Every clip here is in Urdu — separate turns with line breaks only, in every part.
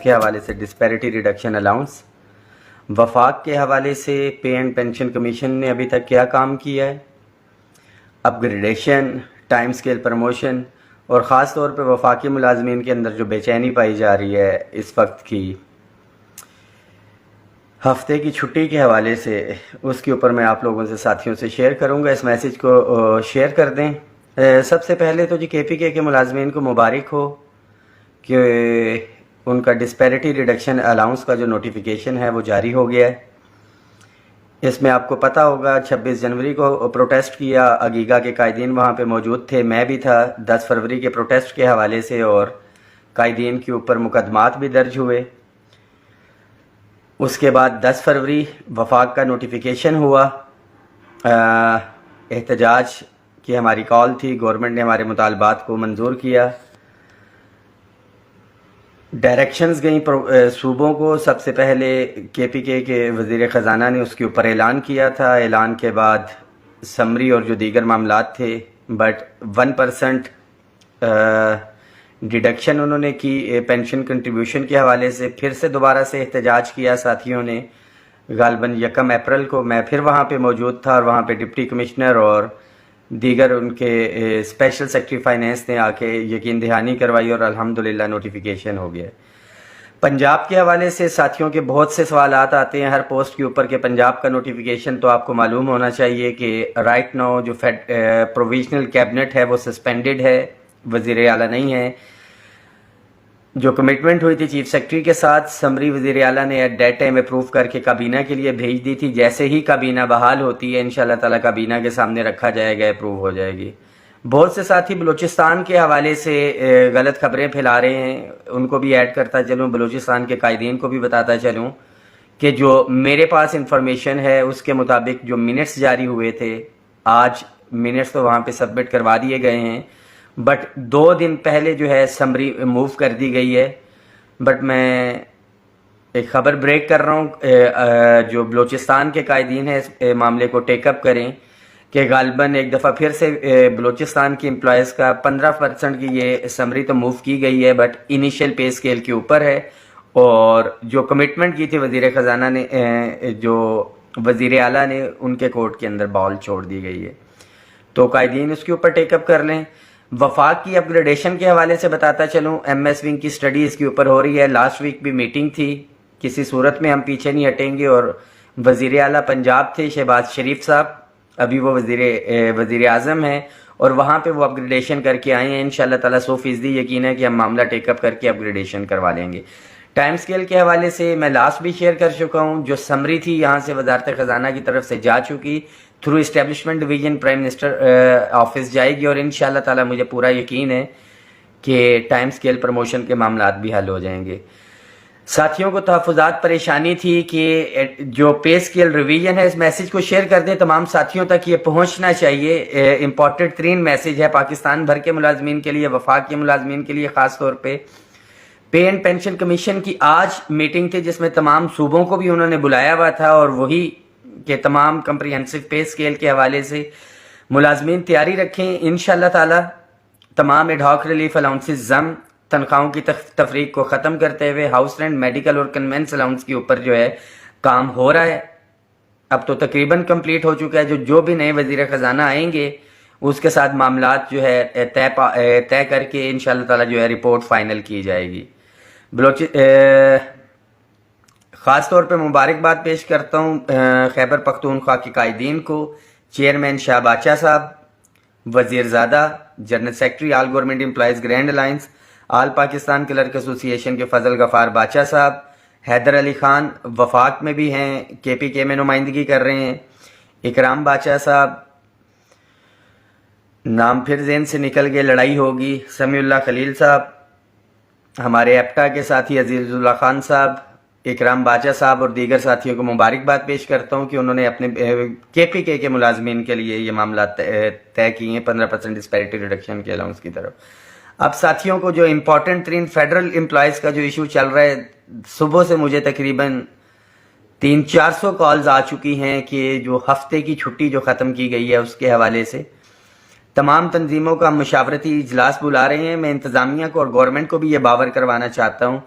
کے حوالے سے ڈسپیرٹی ریڈکشن الاؤنس، وفاق کے حوالے سے پے اینڈ پینشن کمیشن نے ابھی تک کیا کام کیا ہے، اپ گریڈیشن، ٹائم سکیل پروموشن، اور خاص طور پہ وفاقی ملازمین کے اندر جو بے چینی پائی جا رہی ہے اس وقت کی ہفتے کی چھٹی کے حوالے سے، اس کے اوپر میں آپ لوگوں سے ساتھیوں سے شیئر کروں گا۔ اس میسج کو شیئر کر دیں۔ سب سے پہلے تو جی KPK کے ملازمین کو مبارک ہو کہ ان کا ڈسپیرٹی ریڈکشن الاؤنس کا جو نوٹیفیکیشن ہے وہ جاری ہو گیا ہے۔ اس میں آپ کو پتہ ہوگا 26 جنوری کو پروٹیسٹ کیا، اگیگا کے قائدین وہاں پہ موجود تھے، میں بھی تھا۔ 10 فروری کے پروٹیسٹ کے حوالے سے اور قائدین کے اوپر مقدمات بھی درج ہوئے۔ اس کے بعد 10 فروری وفاق کا نوٹیفیکیشن ہوا، احتجاج کی ہماری کال تھی، گورنمنٹ نے ہمارے مطالبات کو منظور کیا، ڈائریکشنز گئیں صوبوں کو۔ سب سے پہلے KPK کے وزیر خزانہ نے اس کے اوپر اعلان کیا تھا، اعلان کے بعد سمری اور جو دیگر معاملات تھے، بٹ 1% ڈیڈکشن انہوں نے کی پینشن کنٹریبیوشن کے حوالے سے۔ پھر سے دوبارہ سے احتجاج کیا ساتھیوں نے، غالباً 1 اپریل کو میں پھر وہاں پہ موجود تھا، اور وہاں پہ ڈپٹی کمشنر اور دیگر ان کے اسپیشل سیکرٹری فائنینس نے آ کے یقین دہانی کروائی، اور الحمدللہ نوٹیفیکیشن ہو گیا۔ پنجاب کے حوالے سے ساتھیوں کے بہت سے سوالات آتے ہیں ہر پوسٹ کے اوپر کہ پنجاب کا نوٹیفیکیشن تو آپ کو معلوم ہونا چاہیے کہ رائٹ ناؤ جو پروویژنل کیبنٹ ہے وہ سسپینڈڈ ہے، وزیر اعلیٰ نہیں ہے۔ جو کمٹمنٹ ہوئی تھی چیف سیکرٹری کے ساتھ، سمری وزیر اعلیٰ نے ایٹ دیٹ ٹائم اپروو کر کے کابینہ کے لیے بھیج دی تھی۔ جیسے ہی کابینہ بحال ہوتی ہے انشاءاللہ تعالیٰ کابینہ کے سامنے رکھا جائے گا، اپروو ہو جائے گی۔ بہت سے ساتھی بلوچستان کے حوالے سے غلط خبریں پھیلا رہے ہیں، ان کو بھی ایڈ کرتا چلوں، بلوچستان کے قائدین کو بھی بتاتا چلوں کہ جو میرے پاس انفارمیشن ہے اس کے مطابق جو منٹس جاری ہوئے تھے، آج منٹس تو وہاں پہ سبمٹ کروا دیے گئے ہیں، بٹ 2 دن پہلے جو ہے سمری موو کر دی گئی ہے۔ بٹ میں ایک خبر بریک کر رہا ہوں، جو بلوچستان کے قائدین ہیں اس معاملے کو ٹیک اپ کریں کہ غالباً ایک دفعہ پھر سے بلوچستان کی امپلائز کا 15% کی یہ سمری تو موو کی گئی ہے، بٹ انیشیل پے اسکیل کے اوپر ہے، اور جو کمٹمنٹ کی تھی وزیر خزانہ نے، جو وزیر اعلیٰ نے، ان کے کورٹ کے اندر بال چھوڑ دی گئی ہے۔ تو قائدین اس کے اوپر ٹیک اپ کر لیں۔ وفاق کی اپ گریڈیشن کے حوالے سے بتاتا چلوں، MS ونگ کی اسٹڈی اس کے اوپر ہو رہی ہے۔ لاسٹ ویک بھی میٹنگ تھی، کسی صورت میں ہم پیچھے نہیں ہٹیں گے، اور وزیر اعلیٰ پنجاب تھے شہباز شریف صاحب، ابھی وہ وزیر اعظم ہیں، اور وہاں پہ وہ اپ گریڈیشن کر کے آئے ہیں۔ انشاءاللہ تعالیٰ 100% یقین ہے کہ ہم معاملہ ٹیک اپ کر کے اپ گریڈیشن کروا لیں گے۔ ٹائم سکیل کے حوالے سے میں لاسٹ بھی شیئر کر چکا ہوں، جو سمری تھی یہاں سے وزارت خزانہ کی طرف سے جا چکی، through establishment division prime minister office جائے گی، اور انشاءاللہ تعالیٰ مجھے پورا یقین ہے کہ ٹائم سکیل پروموشن کے معاملات بھی حل ہو جائیں گے۔ ساتھیوں کو تحفظات پریشانی تھی کہ جو پے اسکیل ریویژن ہے، اس میسج کو شیئر کر دیں، تمام ساتھیوں تک یہ پہنچنا چاہیے۔ امپورٹنٹ ترین میسج ہے پاکستان بھر کے ملازمین کے لیے، وفاق کے ملازمین کے لیے خاص طور پہ۔ پے اینڈ پینشن کمیشن کی آج میٹنگ تھی جس میں تمام صوبوں کو بھی انہوں نے بلایا ہوا تھا، اور وہی کہ تمام کمپریہنسو پے اسکیل کے حوالے سے ملازمین تیاری رکھیں۔ انشاءاللہ تعالی تمام ایڈ ہاک ریلیف الاؤنسز ضم تنخواہوں کی تفریق کو ختم کرتے ہوئے ہاؤس رینٹ، میڈیکل اور کنوینس الاؤنس کے اوپر جو ہے کام ہو رہا ہے، اب تو تقریباً کمپلیٹ ہو چکا ہے۔ جو بھی نئے وزیر خزانہ آئیں گے اس کے ساتھ معاملات جو ہے طے کر کے انشاءاللہ تعالی جو ہے رپورٹ فائنل کی جائے گی۔ خاص طور پہ مبارکباد پیش کرتا ہوں خیبر پختونخوا کے قائدین کو، چیئرمین شاہ باچا صاحب، Wazir Zada, general secretary all government employees grand alliance, all Pakistan clerk association کے فضل غفار باچا صاحب، حیدر علی خان وفاق میں بھی ہیں، KPK میں نمائندگی کر رہے ہیں، اکرام باچا صاحب، نام پھر ذہن سے نکل گئے، لڑائی ہوگی، سمیع اللہ خلیل صاحب، ہمارے ایپٹا کے ساتھی عزیز اللہ خان صاحب، اکرام باچا صاحب اور دیگر ساتھیوں کو مبارکباد پیش کرتا ہوں کہ انہوں نے اپنے KPK کے ملازمین کے لیے یہ معاملات طے کیے ہیں 15% ڈسپیرٹی ریڈکشن کے الاؤنس کی طرف۔ اب ساتھیوں کو جو امپورٹنٹ ترین فیڈرل امپلائیز کا جو ایشو چل رہا ہے، صبح سے مجھے تقریباً 300-400 کالز آ چکی ہیں کہ جو ہفتے کی چھٹی جو ختم کی گئی ہے اس کے حوالے سے تمام تنظیموں کا مشاورتی اجلاس بلا رہے ہیں۔ میں انتظامیہ کو اور گورنمنٹ کو بھی یہ باور کروانا چاہتا ہوں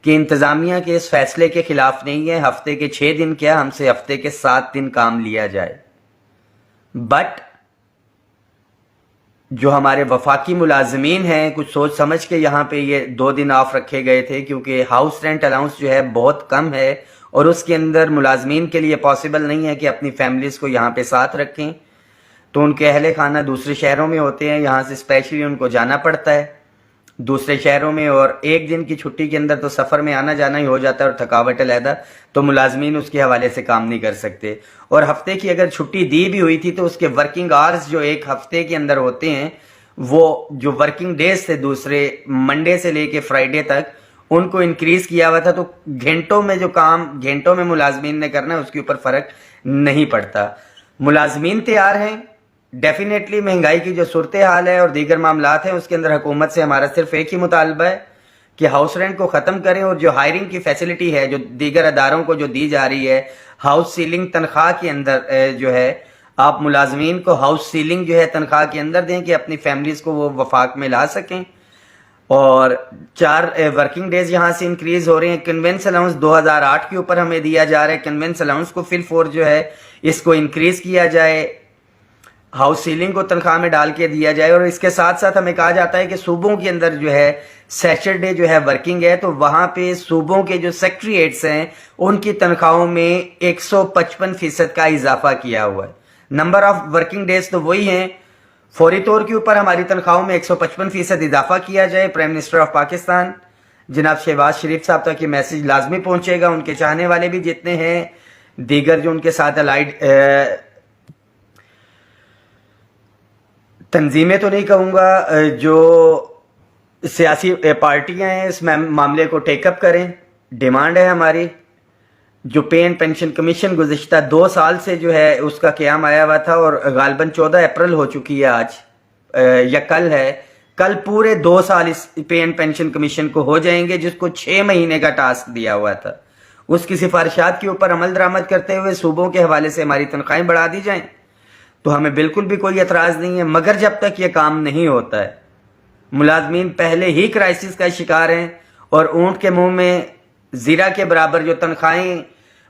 کہ انتظامیہ کے اس فیصلے کے خلاف نہیں ہے ہفتے کے 6 دن کیا ہم سے ہفتے کے 7 دن کام لیا جائے، بٹ جو ہمارے وفاقی ملازمین ہیں کچھ سوچ سمجھ کے یہاں پہ یہ 2 دن آف رکھے گئے تھے، کیونکہ ہاؤس رینٹ الاؤنس جو ہے بہت کم ہے اور اس کے اندر ملازمین کے لیے پاسبل نہیں ہے کہ اپنی فیملیز کو یہاں پہ ساتھ رکھیں، تو ان کے اہل خانہ دوسرے شہروں میں ہوتے ہیں، یہاں سے اسپیشلی ان کو جانا پڑتا ہے دوسرے شہروں میں، اور 1 دن کی چھٹی کے اندر تو سفر میں آنا جانا ہی ہو جاتا ہے اور تھکاوٹ علیحدہ، تو ملازمین اس کے حوالے سے کام نہیں کر سکتے۔ اور ہفتے کی اگر چھٹی دی بھی ہوئی تھی تو اس کے ورکنگ آورز جو ایک ہفتے کے اندر ہوتے ہیں، وہ جو ورکنگ ڈیز تھے دوسرے منڈے سے لے کے فرائیڈے تک ان کو انکریز کیا ہوا تھا، تو گھنٹوں میں جو کام گھنٹوں میں ملازمین نے کرنا ہے اس کے اوپر فرق نہیں پڑتا۔ ملازمین تیار ہیں، ڈیفینیٹلی مہنگائی کی جو صورتحال ہے اور دیگر معاملات ہیں اس کے اندر حکومت سے ہمارا صرف ایک ہی مطالبہ ہے کہ ہاؤس رینٹ کو ختم کریں، اور جو ہائرنگ کی فیسلٹی ہے جو دیگر اداروں کو جو دی جا رہی ہے ہاؤس سیلنگ تنخواہ کے اندر جو ہے آپ ملازمین کو ہاؤس سیلنگ جو ہے تنخواہ کے اندر دیں کہ اپنی فیملیز کو وہ وفاق میں لا سکیں، اور 4 ورکنگ ڈیز یہاں سے انکریز ہو رہے ہیں۔ کنوینس الاؤنس 2008 کے اوپر ہمیں دیا جا رہا ہے، کنوینس الاؤنس کو فل فور جو ہے اس کو انکریز کیا جائے، ہاؤس سیلنگ کو تنخواہ میں ڈال کے دیا جائے، اور اس کے ساتھ ساتھ ہمیں کہا جاتا ہے کہ صوبوں کے اندر جو ہے سیٹرڈے جو ہے ورکنگ ہے، تو وہاں پہ صوبوں کے جو سیکٹریٹس ہیں ان کی تنخواہوں میں 155% کا اضافہ کیا ہوا ہے۔ نمبر آف ورکنگ ڈیز تو وہی ہیں، فوری طور کے اوپر ہماری تنخواہوں میں 155% اضافہ کیا جائے۔ پرائم منسٹر آف پاکستان جناب شہباز شریف صاحب تک یہ میسج لازمی پہنچے گا، ان کے چاہنے والے بھی جتنے ہیں، دیگر جو ان کے ساتھ الائڈ تنظیمیں تو نہیں کہوں گا، جو سیاسی پارٹیاں ہیں اس معاملے کو ٹیک اپ کریں۔ ڈیمانڈ ہے ہماری، جو پے اینڈ پینشن کمیشن گزشتہ 2 سال سے جو ہے اس کا قیام آیا ہوا تھا، اور غالباً 14 اپریل ہو چکی ہے آج یا کل ہے، کل پورے 2 سال اس پے اینڈ پینشن کمیشن کو ہو جائیں گے، جس کو 6 مہینے کا ٹاسک دیا ہوا تھا۔ اس کی سفارشات کے اوپر عمل درآمد کرتے ہوئے صوبوں کے حوالے سے ہماری تنخواہیں بڑھا دی جائیں تو ہمیں بالکل بھی کوئی اعتراض نہیں ہے، مگر جب تک یہ کام نہیں ہوتا ہے، ملازمین پہلے ہی کرائسس کا شکار ہیں، اور اونٹ کے منہ میں زیرہ کے برابر جو تنخواہیں،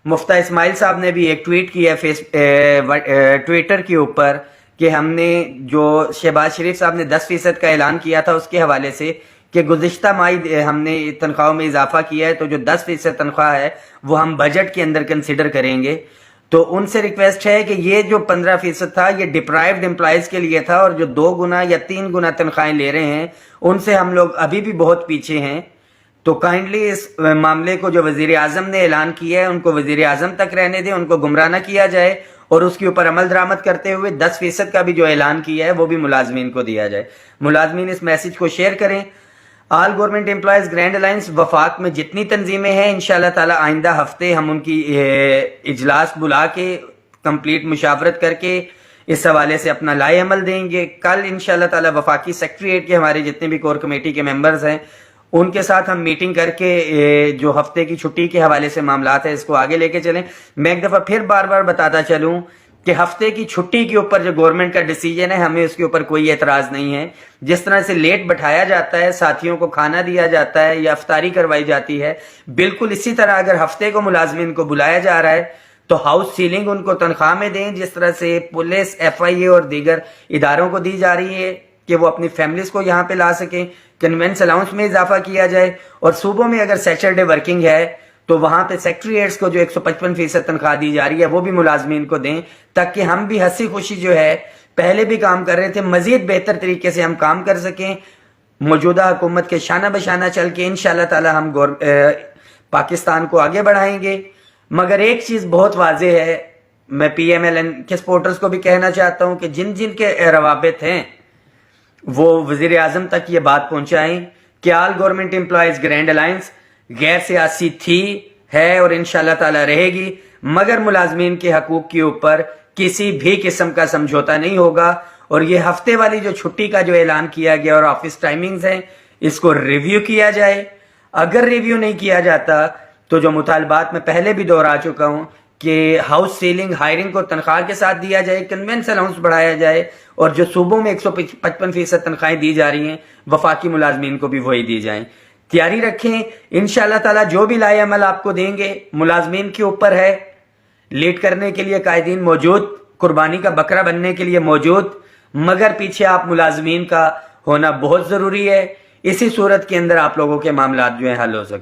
مفتہ اسماعیل صاحب نے بھی ایک ٹویٹ کیا ہے ٹویٹر کے اوپر کہ ہم نے جو شہباز شریف صاحب نے 10% کا اعلان کیا تھا اس کے حوالے سے کہ گزشتہ ماہ ہم نے تنخواہوں میں اضافہ کیا ہے، تو جو 10% تنخواہ ہے وہ ہم بجٹ کے اندر کنسیڈر کریں گے۔ تو ان سے ریکویسٹ ہے کہ یہ جو 15% تھا یہ ڈپرائیوڈ امپلائیز کے لیے تھا، اور جو 2 گنا یا 3 گنا تنخواہیں لے رہے ہیں ان سے ہم لوگ ابھی بھی بہت پیچھے ہیں، تو کائنڈلی اس معاملے کو جو وزیر اعظم نے اعلان کیا ہے ان کو وزیر اعظم تک رہنے دیں، ان کو گمراہ نہ کیا جائے، اور اس کے اوپر عمل درآمد کرتے ہوئے 10% کا بھی جو اعلان کیا ہے وہ بھی ملازمین کو دیا جائے۔ ملازمین اس میسج کو شیئر کریں۔ آل گورنمنٹ امپلائیز گرینڈ الائنس وفاق میں جتنی تنظیمیں ہیں انشاءاللہ تعالی آئندہ ہفتے ہم ان کی اجلاس بلا کے کمپلیٹ مشاورت کر کے اس حوالے سے اپنا لائے عمل دیں گے۔ کل انشاءاللہ تعالی وفاقی سیکٹریٹ کے ہمارے جتنے بھی کور کمیٹی کے ممبرز ہیں ان کے ساتھ ہم میٹنگ کر کے جو ہفتے کی چھٹی کے حوالے سے معاملات ہیں اس کو آگے لے کے چلیں۔ میں ایک دفعہ پھر بار بار بتاتا چلوں کہ ہفتے کی چھٹی کے اوپر جو گورنمنٹ کا ڈیسیجن ہے ہمیں اس کے اوپر کوئی اعتراض نہیں ہے۔ جس طرح سے لیٹ بٹھایا جاتا ہے، ساتھیوں کو کھانا دیا جاتا ہے یا افطاری کروائی جاتی ہے، بالکل اسی طرح اگر ہفتے کو ملازمین کو بلایا جا رہا ہے تو ہاؤس سیلنگ ان کو تنخواہ میں دیں، جس طرح سے پولیس، FIA اور دیگر اداروں کو دی جا رہی ہے کہ وہ اپنی فیملیز کو یہاں پہ لا سکیں۔ کنوینس الاؤنس میں اضافہ کیا جائے، اور صوبوں میں اگر سیٹرڈے ورکنگ ہے تو وہاں پہ سیکٹریٹس کو جو 155% تنخواہ دی جا رہی ہے وہ بھی ملازمین کو دیں، تاکہ ہم بھی ہنسی خوشی جو ہے پہلے بھی کام کر رہے تھے مزید بہتر طریقے سے ہم کام کر سکیں، موجودہ حکومت کے شانہ بشانہ چل کے انشاءاللہ تعالی ہم پاکستان کو آگے بڑھائیں گے۔ مگر ایک چیز بہت واضح ہے، میں PMLN کے سپورٹرز کو بھی کہنا چاہتا ہوں کہ جن جن کے روابط ہیں وہ وزیر اعظم تک یہ بات پہنچائیں کہ آل گورنمنٹ امپلائیز گرینڈ الائنس غیر سیاسی تھی، ہے اور انشاءاللہ تعالی رہے گی، مگر ملازمین کے حقوق کے اوپر کسی بھی قسم کا سمجھوتا نہیں ہوگا۔ اور یہ ہفتے والی جو چھٹی کا جو اعلان کیا گیا اور آفس ٹائمنگز ہیں اس کو ریویو کیا جائے۔ اگر ریویو نہیں کیا جاتا تو جو مطالبات میں پہلے بھی دہرا چکا ہوں کہ ہاؤس سیلنگ ہائرنگ کو تنخواہ کے ساتھ دیا جائے، کنوینس الاؤنس بڑھایا جائے، اور جو صوبوں میں 155% تنخواہیں دی جا رہی ہیں وفاقی ملازمین کو بھی وہی دی جائیں۔ تیاری رکھیں. انشاءاللہ تعالی جو بھی لائے عمل آپ کو دیں گے. ملازمین کے اوپر ہے، لیٹ کرنے کے لیے قائدین موجود، قربانی کا بکرا بننے کے لیے موجود، مگر پیچھے آپ ملازمین کا ہونا بہت ضروری ہے. اسی صورت کے اندر آپ لوگوں کے معاملات جو ہیں حل ہو سکتے ہیں.